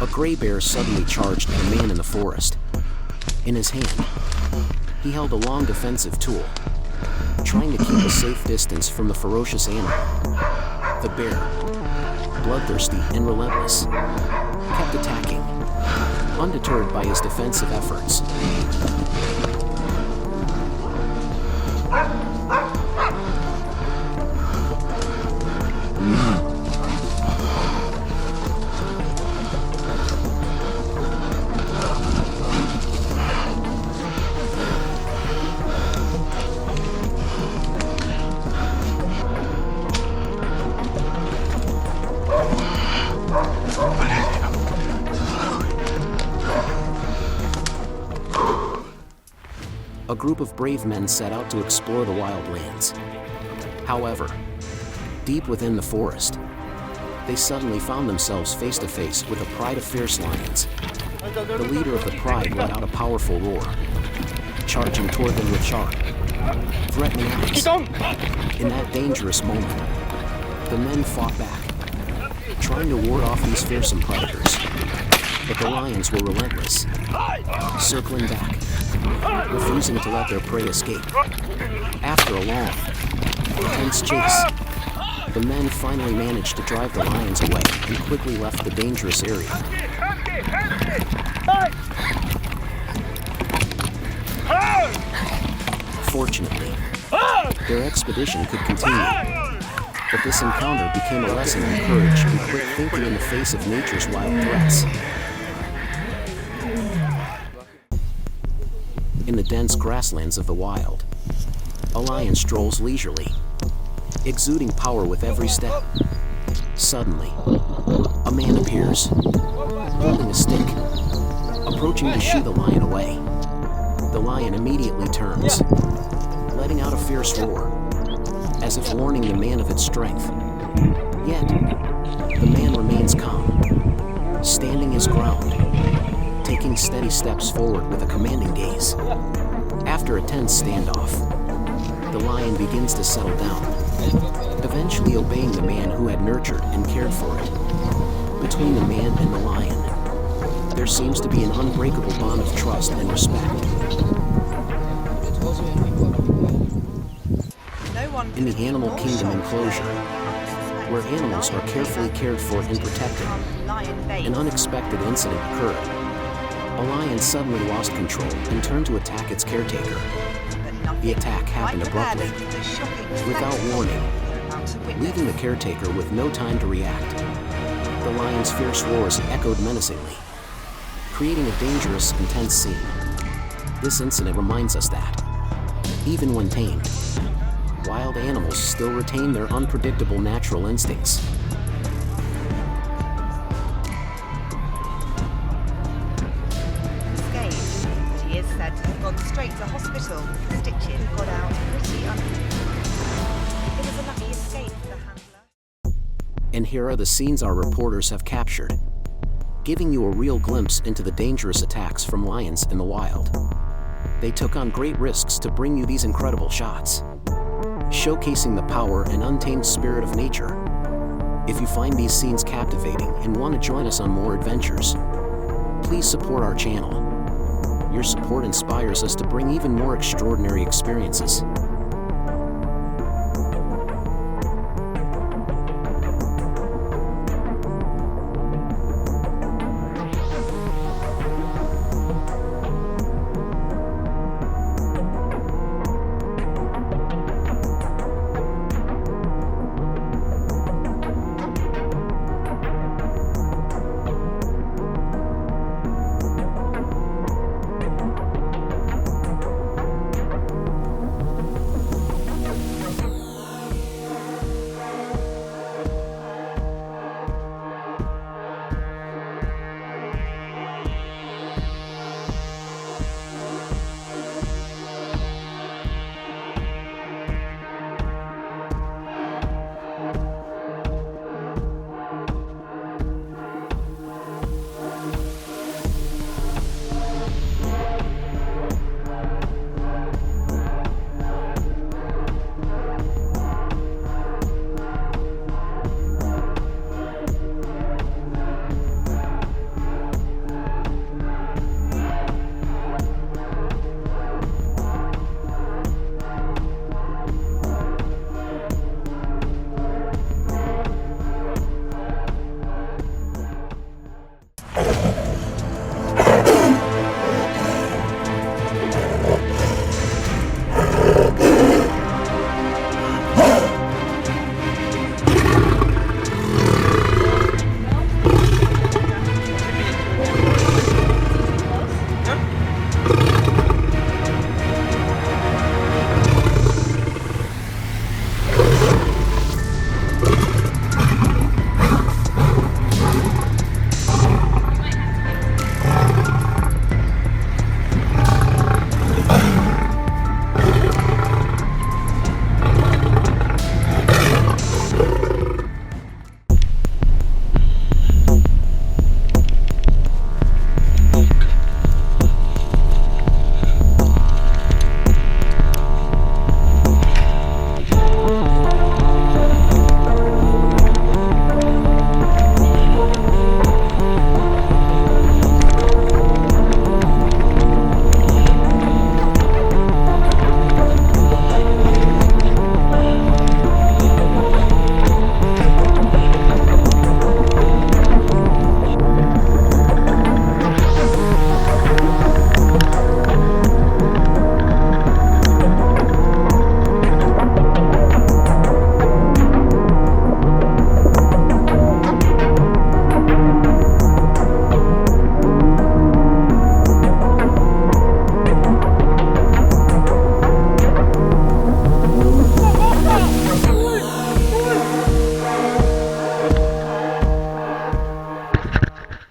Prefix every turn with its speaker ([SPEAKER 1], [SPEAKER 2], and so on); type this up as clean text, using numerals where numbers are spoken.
[SPEAKER 1] A gray bear suddenly charged at a man in the forest. In his hand, he held a long defensive tool, trying to keep a safe distance from the ferocious animal. The bear, bloodthirsty and relentless, kept attacking, undeterred by his defensive efforts. A group of brave men set out to explore the wild lands. However, deep within the forest, they suddenly found themselves face to face with a pride of fierce lions. The leader of the pride let out a powerful roar, charging toward them with sharp, threatening eyes. In that dangerous moment, the men fought back, trying to ward off these fearsome predators. But the lions were relentless, circling back, refusing to let their prey escape. After a long, intense chase, the men finally managed to drive the lions away and quickly left the dangerous area. Fortunately, their expedition could continue, but this encounter became a lesson in courage and quick thinking in the face of nature's wild threats. In the dense grasslands of the wild, a lion strolls leisurely, exuding power with every step. Suddenly, a man appears, holding a stick, approaching to shoo the lion away. The lion immediately turns, letting out a fierce roar, as if warning the man of its strength. Yet, the man remains calm, standing his ground, taking steady steps forward with a commanding gaze. After a tense standoff, the lion begins to settle down, eventually obeying the man who had nurtured and cared for it. Between the man and the lion, there seems to be an unbreakable bond of trust and respect. In the animal kingdom enclosure, where animals are carefully cared for and protected, an unexpected incident occurred. A lion suddenly lost control and turned to attack its caretaker. The attack happened abruptly, without warning, leaving the caretaker with no time to react. The lion's fierce roars echoed menacingly, creating a dangerous, intense scene. This incident reminds us that, even when tamed, wild animals still retain their unpredictable natural instincts.
[SPEAKER 2] He is said to have gone straight to hospital with stitches got out pretty It was a lucky escape for the handler.
[SPEAKER 1] And here are the scenes our reporters have captured, giving you a real glimpse into the dangerous attacks from lions in the wild. They took on great risks to bring you these incredible shots, showcasing the power and untamed spirit of nature. If you find these scenes captivating and want to join us on more adventures, please support our channel. Your support inspires us to bring even more extraordinary experiences.